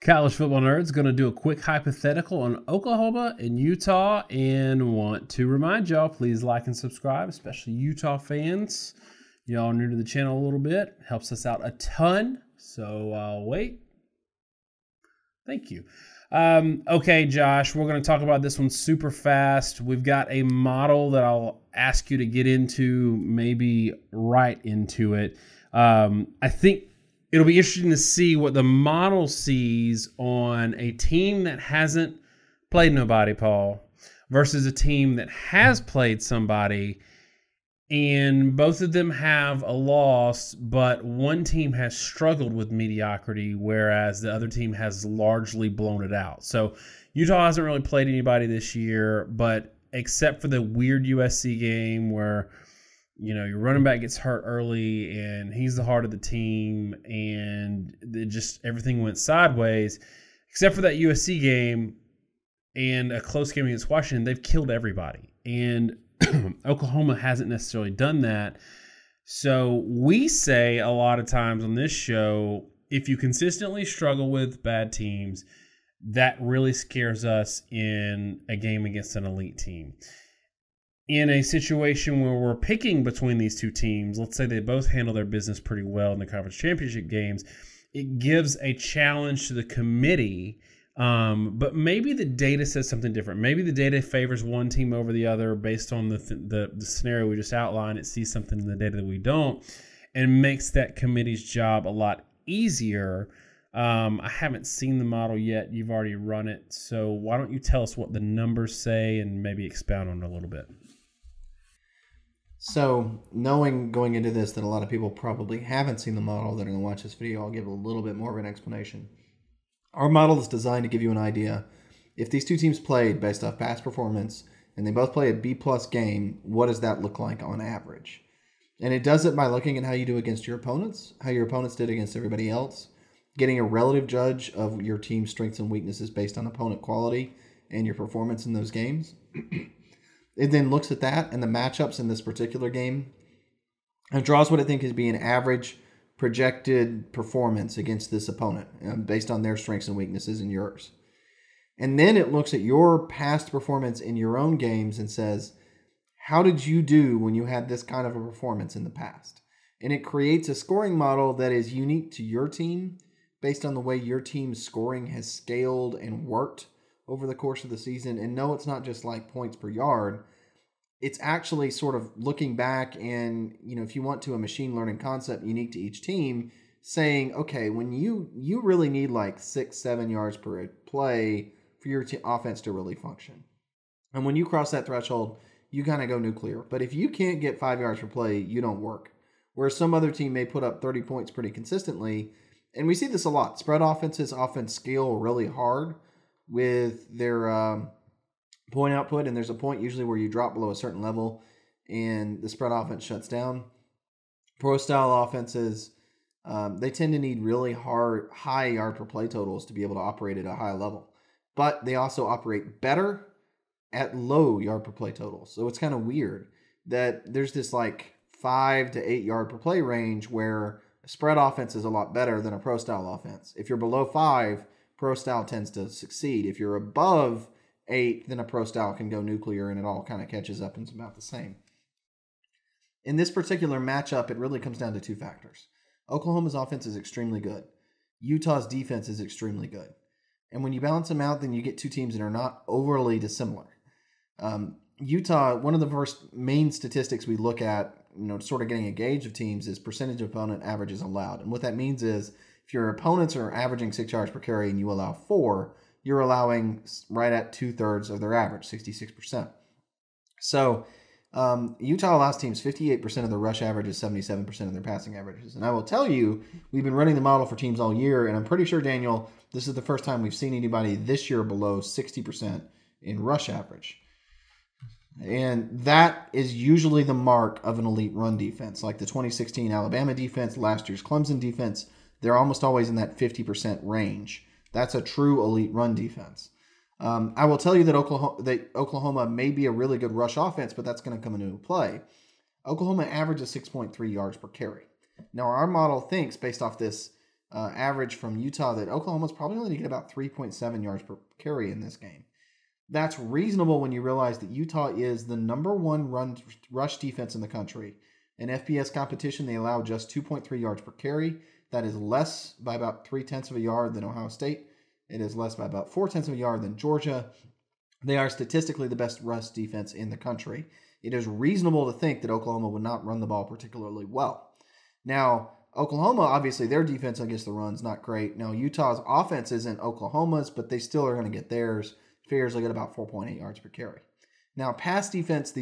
College football nerds going to do a quick hypothetical on Oklahoma and Utah, and want to remind y'all, please like and subscribe, especially Utah fans. Y'all new to the channel a little bit, helps us out a ton. So I'll wait. Thank you. Okay, Josh, we're going to talk about this one super fast. We've got a model that I'll ask you to get into, maybe right into it. I think it'll be interesting to see what the model sees on a team that hasn't played nobody, Paul, versus a team that has played somebody, and both of them have a loss, but one team has struggled with mediocrity, whereas the other team has largely blown it out. So Utah hasn't really played anybody this year, but except for the weird USC game where, you know, your running back gets hurt early and he's the heart of the team and everything went sideways. Except for that USC game and a close game against Washington, they've killed everybody. And Oklahoma hasn't necessarily done that. So we say a lot of times on this show, if you consistently struggle with bad teams, that really scares us in a game against an elite team. In a situation where we're picking between these two teams, let's say they both handle their business pretty well in the conference championship games, it gives a challenge to the committee. But maybe the data says something different. Maybe the data favors one team over the other based on the scenario we just outlined. It sees something in the data that we don't and makes that committee's job a lot easier. I haven't seen the model yet. You've already run it. So why don't you tell us what the numbers say and maybe expound on it a little bit? So knowing going into this that a lot of people probably haven't seen the model that are going to watch this video, I'll give a little bit more of an explanation. Our model is designed to give you an idea. If these two teams played based off past performance and they both play a B-plus game, what does that look like on average? And it does it by looking at how you do against your opponents, how your opponents did against everybody else, getting a relative judge of your team's strengths and weaknesses based on opponent quality and your performance in those games. It then looks at that and the matchups in this particular game and draws what I think is be an average projected performance against this opponent based on their strengths and weaknesses and yours. And then it looks at your past performance in your own games and says, how did you do when you had this kind of a performance in the past? And it creates a scoring model that is unique to your team based on the way your team's scoring has scaled and worked over the course of the season. And no, it's not just like points per yard. It's actually sort of looking back and, you know, if you want to, a machine learning concept unique to each team, saying, okay, when you really need like 6-7 yards per play for your offense to really function. And when you cross that threshold, you kind of go nuclear. But if you can't get 5 yards per play, you don't work. Whereas some other team may put up 30 points pretty consistently. And we see this a lot. Spread offenses often scale really hard with their point output, and there's a point usually where you drop below a certain level and the spread offense shuts down. Pro-style offenses, they tend to need really high yard per play totals to be able to operate at a high level. But they also operate better at low yard per play totals. So it's kind of weird that there's this like 5 to 8 yard per play range where a spread offense is a lot better than a pro-style offense. If you're below 5, pro-style tends to succeed. If you're above 8, then a pro-style can go nuclear and it all kind of catches up and it's about the same. In this particular matchup, it really comes down to two factors. Oklahoma's offense is extremely good. Utah's defense is extremely good. And when you balance them out, then you get two teams that are not overly dissimilar. Utah, one of the first main statistics we look at, sort of getting a gauge of teams is percentage of opponent averages allowed. And what that means is if your opponents are averaging 6 yards per carry and you allow 4, you're allowing right at 2/3 of their average, 66%. So Utah allows teams 58% of their rush averages, 77% of their passing averages. And I will tell you, we've been running the model for teams all year, and I'm pretty sure, Daniel, this is the first time we've seen anybody this year below 60% in rush average. And that is usually the mark of an elite run defense, like the 2016 Alabama defense, last year's Clemson defense. They're almost always in that 50% range. That's a true elite run defense. I will tell you that Oklahoma may be a really good rush offense, but that's going to come into play. Oklahoma averages 6.3 yards per carry. Now, our model thinks, based off this average from Utah that Oklahoma's probably only going to get about 3.7 yards per carry in this game. That's reasonable when you realize that Utah is the #1 rush defense in the country. In FBS competition, they allow just 2.3 yards per carry. That is less by about 0.3 of a yard than Ohio State. It is less by about 0.4 of a yard than Georgia. They are statistically the best rush defense in the country. It is reasonable to think that Oklahoma would not run the ball particularly well. Now, Oklahoma, obviously, their defense against the run is not great. Now, Utah's offense isn't Oklahoma's, but they still are going to get theirs. Figures will get about 4.8 yards per carry. Now, pass defense,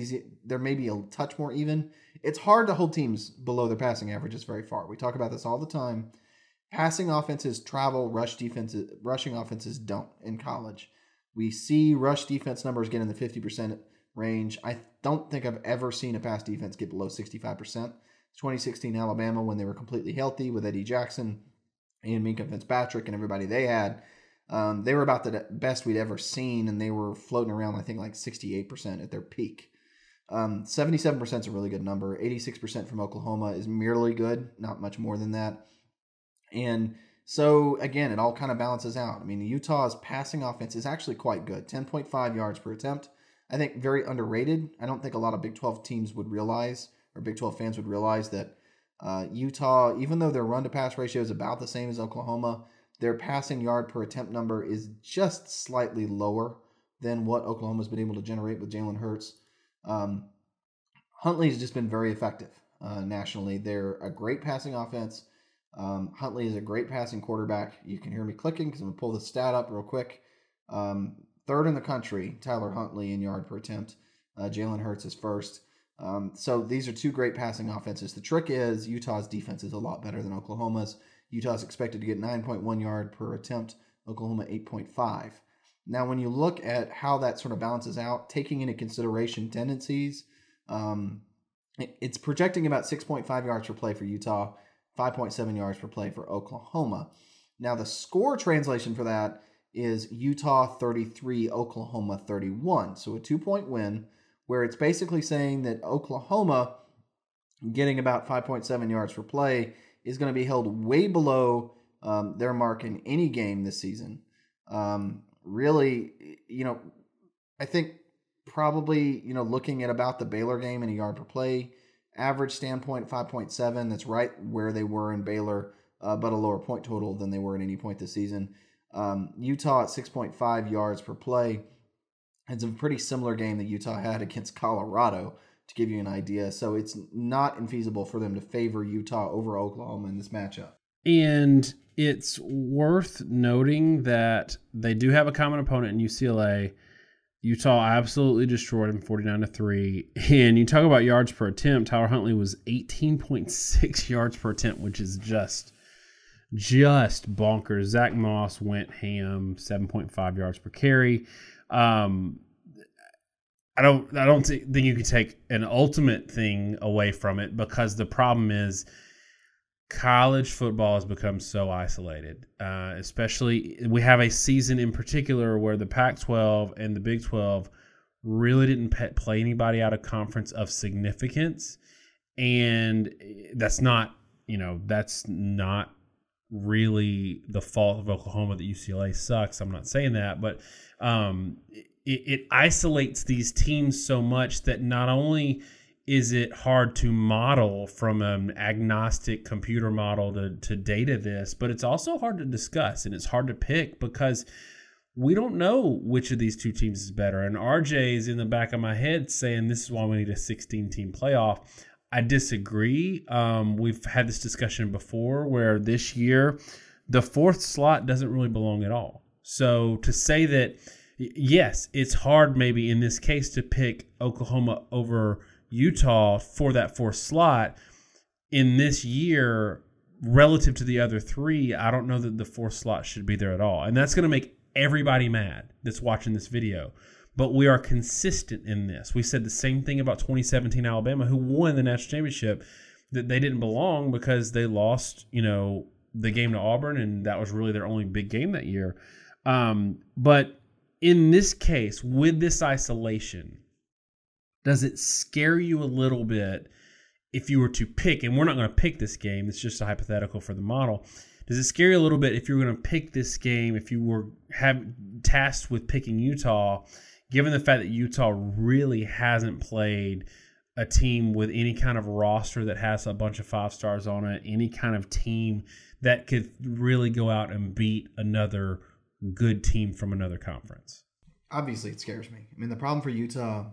there may be a touch more even. It's hard to hold teams below their passing averages very far. We talk about this all the time. Passing offenses travel, rushing offenses don't in college. We see rush defense numbers get in the 50% range. I don't think I've ever seen a pass defense get below 65%. 2016 Alabama, when they were completely healthy with Eddie Jackson and Minka Fitzpatrick and everybody they had, they were about the best we'd ever seen, and they were floating around, I think, like 68% at their peak. 77% is a really good number. 86% from Oklahoma is merely good, not much more than that. And so, again, it all kind of balances out. I mean, Utah's passing offense is actually quite good. 10.5 yards per attempt. I think very underrated. I don't think a lot of Big 12 teams would realize, or Big 12 fans would realize that Utah, even though their run-to-pass ratio is about the same as Oklahoma, their passing yard per attempt number is just slightly lower than what Oklahoma's been able to generate with Jalen Hurts. Huntley's just been very effective nationally. They're a great passing offense. Huntley is a great passing quarterback. You can hear me clicking because I'm going to pull the stat up real quick. Third in the country, Tyler Huntley in yard per attempt. Jalen Hurts is first. So these are two great passing offenses. The trick is Utah's defense is a lot better than Oklahoma's. Utah's expected to get 9.1 yard per attempt, Oklahoma 8.5. Now, when you look at how that sort of balances out, taking into consideration tendencies, it's projecting about 6.5 yards per play for Utah, 5.7 yards per play for Oklahoma. Now, the score translation for that is Utah 33, Oklahoma 31. So a 2-point win, where it's basically saying that Oklahoma getting about 5.7 yards per play is going to be held way below their mark in any game this season. Really, I think probably, looking at about the Baylor game in a yard per play average standpoint, 5.7, that's right where they were in Baylor, but a lower point total than they were at any point this season. Utah at 6.5 yards per play. It's a pretty similar game that Utah had against Colorado, to give you an idea. So it's not infeasible for them to favor Utah over Oklahoma in this matchup. And it's worth noting that they do have a common opponent in UCLA. Utah absolutely destroyed them 49-3. And you talk about yards per attempt, Tyler Huntley was 18.6 yards per attempt, which is just bonkers. Zach Moss went ham, 7.5 yards per carry. I don't think you can take an ultimate thing away from it, because the problem is college football has become so isolated. Especially, we have a season in particular where the Pac-12 and the Big 12 really didn't play anybody out of conference of significance, and that's not really the fault of Oklahoma that UCLA sucks. I'm not saying that, but it isolates these teams so much that not only is it hard to model from an agnostic computer model to data this, but it's also hard to discuss, and it's hard to pick because we don't know which of these two teams is better. And RJ is in the back of my head saying this is why we need a 16-team playoff. I disagree. We've had this discussion before where this year the fourth slot doesn't really belong at all. So to say that, yes, it's hard maybe in this case to pick Oklahoma over Utah for that fourth slot. In this year, relative to the other three, I don't know that the fourth slot should be there at all. And that's going to make everybody mad that's watching this video. But we are consistent in this. We said the same thing about 2017 Alabama, who won the national championship, that they didn't belong because they lost, the game to Auburn, and that was really their only big game that year. But in this case, with this isolation, does it scare you a little bit if you were to pick, and we're not going to pick this game, it's just a hypothetical for the model, Does it scare you a little bit if you're going to pick this game, if you were tasked with picking Utah, given the fact that Utah really hasn't played a team with any kind of roster that has a bunch of 5 stars on it, any kind of team that could really go out and beat another good team from another conference? Obviously, it scares me. I mean, the problem for Utah,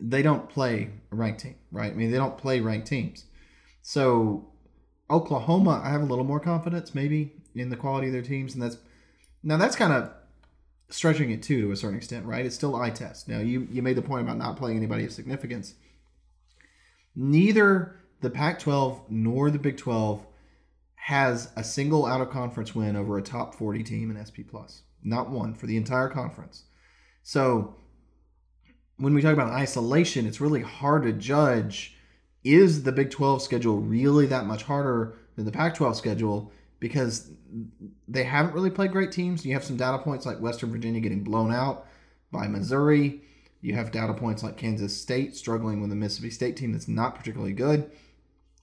they don't play a ranked team, right? I mean, they don't play ranked teams. So Oklahoma, I have a little more confidence maybe in the quality of their teams, and that's kind of stretching it too to a certain extent, right? It's still eye test. Now, you made the point about not playing anybody of significance. Neither the Pac-12 nor the Big 12 has a single out-of-conference win over a top 40 team in SP+. Not one for the entire conference. So when we talk about isolation, it's really hard to judge, is the Big 12 schedule really that much harder than the Pac-12 schedule? Because they haven't really played great teams. You have some data points like Western Virginia getting blown out by Missouri. You have data points like Kansas State struggling with a Mississippi State team that's not particularly good.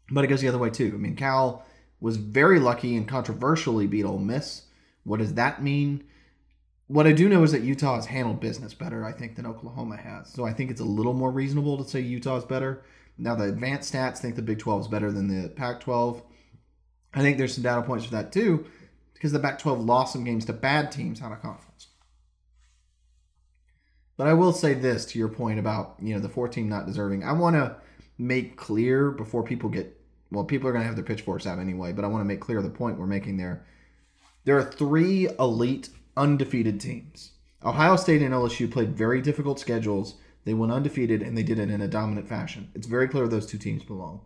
But it goes the other way too. I mean, Cal was very lucky and controversially beat Ole Miss. What does that mean? What I do know is that Utah has handled business better, I think, than Oklahoma has. So I think it's a little more reasonable to say Utah is better. Now, the advanced stats think the Big 12 is better than the Pac-12. I think there's some data points for that too, because the Pac-12 lost some games to bad teams out of conference. But I will say this to your point about, the 14 not deserving. I want to make clear before people people are going to have their pitchforks out anyway, but I want to make clear the point we're making there. There are 3 elite undefeated teams. Ohio State and LSU played very difficult schedules. They went undefeated, and they did it in a dominant fashion. It's very clear those 2 teams belong.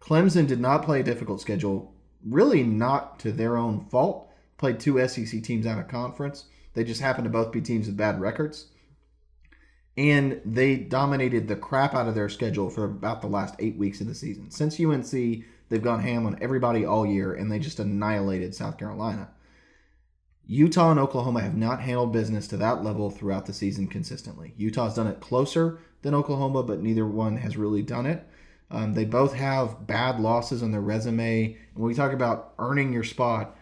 Clemson did not play a difficult schedule, really not to their own fault. Played 2 SEC teams out of conference. They just happened to both be teams with bad records. And they dominated the crap out of their schedule for about the last 8 weeks of the season. Since UNC, they've gone ham on everybody all year, and they just annihilated South Carolina. Utah and Oklahoma have not handled business to that level throughout the season consistently. Utah's done it closer than Oklahoma, but neither one has really done it. They both have bad losses on their resume. And when we talk about earning your spot,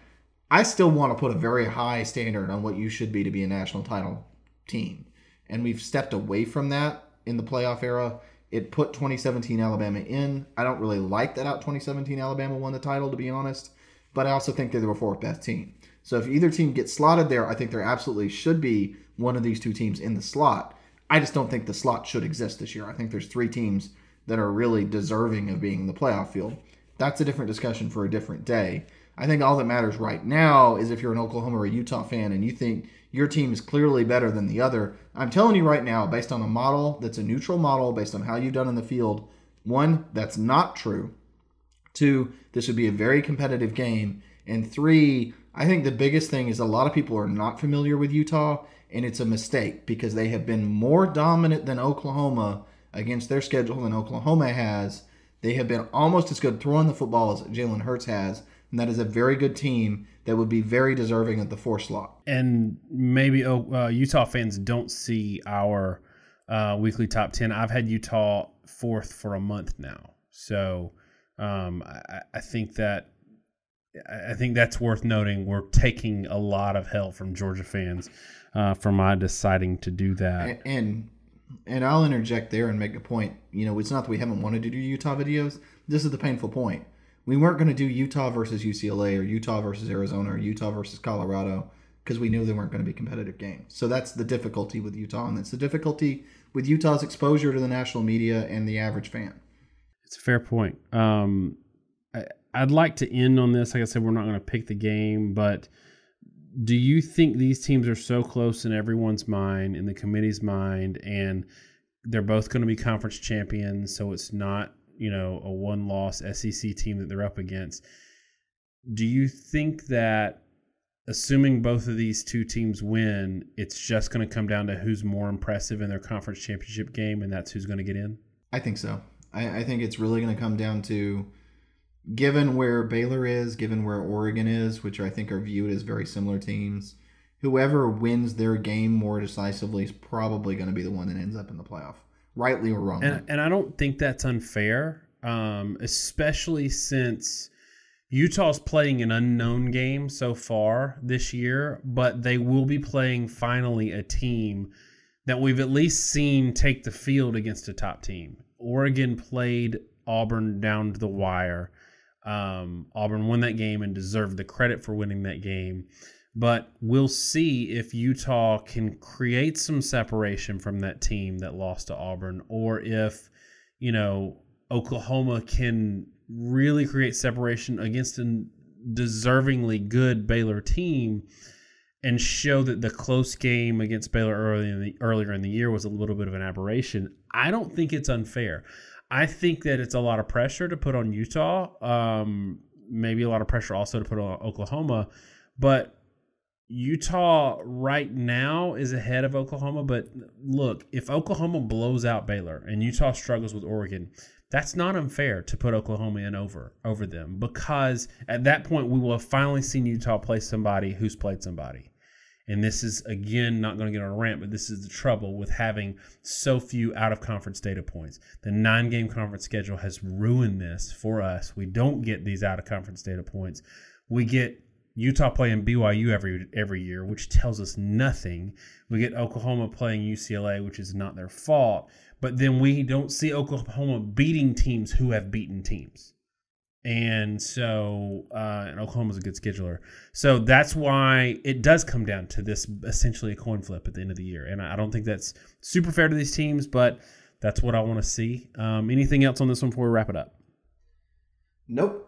I still want to put a very high standard on what you should be to be a national title team. And we've stepped away from that in the playoff era. It put 2017 Alabama in. I don't really like that out 2017 Alabama won the title, to be honest. But I also think they're the 4th best team. So if either team gets slotted there, I think there absolutely should be one of these 2 teams in the slot. I just don't think the slot should exist this year. I think there's 3 teams that are really deserving of being in the playoff field. That's a different discussion for a different day. I think all that matters right now is if you're an Oklahoma or a Utah fan and you think your team is clearly better than the other, I'm telling you right now, based on a model that's a neutral model, based on how you've done in the field, 1, that's not true. 2, this would be a very competitive game. And 3, I think the biggest thing is a lot of people are not familiar with Utah, and it's a mistake because they have been more dominant than Oklahoma against their schedule than Oklahoma has. They have been almost as good throwing the football as Jalen Hurts has, and that is a very good team that would be very deserving of the 4 slot. And maybe Utah fans don't see our weekly top 10. I've had Utah 4th for a month now, so I think that's worth noting. We're taking a lot of help from Georgia fans for my deciding to do that. And I'll interject there and make a point. It's not that we haven't wanted to do Utah videos. This is the painful point. We weren't going to do Utah versus UCLA or Utah versus Arizona or Utah versus Colorado because we knew they weren't going to be competitive games. So that's the difficulty with Utah, and that's the difficulty with Utah's exposure to the national media and the average fan. It's a fair point. I'd like to end on this. Like I said, we're not going to pick the game, but do you think these teams are so close in everyone's mind, in the committee's mind, and they're both going to be conference champions, so it's not, a one-loss SEC team that they're up against? Do you think that, assuming both of these 2 teams win, it's just going to come down to who's more impressive in their conference championship game, and that's who's going to get in? I think so. I think it's really going to come down to, given where Baylor is, given where Oregon is, which I think are viewed as very similar teams, whoever wins their game more decisively is probably going to be the one that ends up in the playoff, rightly or wrongly. And I don't think that's unfair, especially since Utah's playing an unknown game so far this year, but they will be playing finally a team that we've at least seen take the field against a top team. Oregon played Auburn down to the wire. Auburn won that game and deserved the credit for winning that game. But we'll see if Utah can create some separation from that team that lost to Auburn, or if, Oklahoma can really create separation against a deservingly good Baylor team and show that the close game against Baylor earlier in the year was a little bit of an aberration. I don't think it's unfair. I think that it's a lot of pressure to put on Utah, maybe a lot of pressure also to put on Oklahoma, but Utah right now is ahead of Oklahoma. But look, if Oklahoma blows out Baylor and Utah struggles with Oregon, that's not unfair to put Oklahoma in over them, because at that point we will have finally seen Utah play somebody who's played somebody. And this is, again, not going to get on a rant, but this is the trouble with having so few out-of-conference data points. The 9-game conference schedule has ruined this for us. We don't get these out-of-conference data points. We get Utah playing BYU every year, which tells us nothing. We get Oklahoma playing UCLA, which is not their fault. But then we don't see Oklahoma beating teams who have beaten teams. And so, and Oklahoma's a good scheduler. So that's why it does come down to this essentially a coin flip at the end of the year. And I don't think that's super fair to these teams, but that's what I want to see. Anything else on this one before we wrap it up? Nope.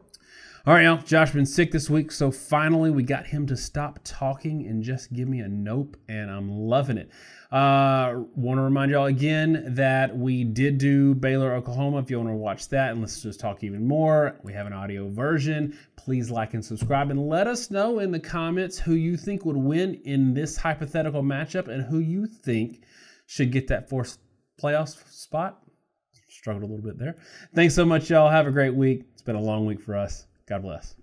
All right, y'all. Josh been sick this week, so finally we got him to stop talking and just give me a nope, and I'm loving it. Want to remind y'all again that we did do Baylor, Oklahoma. If you want to watch that and listen to us talk even more, we have an audio version. Please like and subscribe, and let us know in the comments who you think would win in this hypothetical matchup and who you think should get that 4th playoff spot. Struggled a little bit there. Thanks so much, y'all. Have a great week. It's been a long week for us. God bless.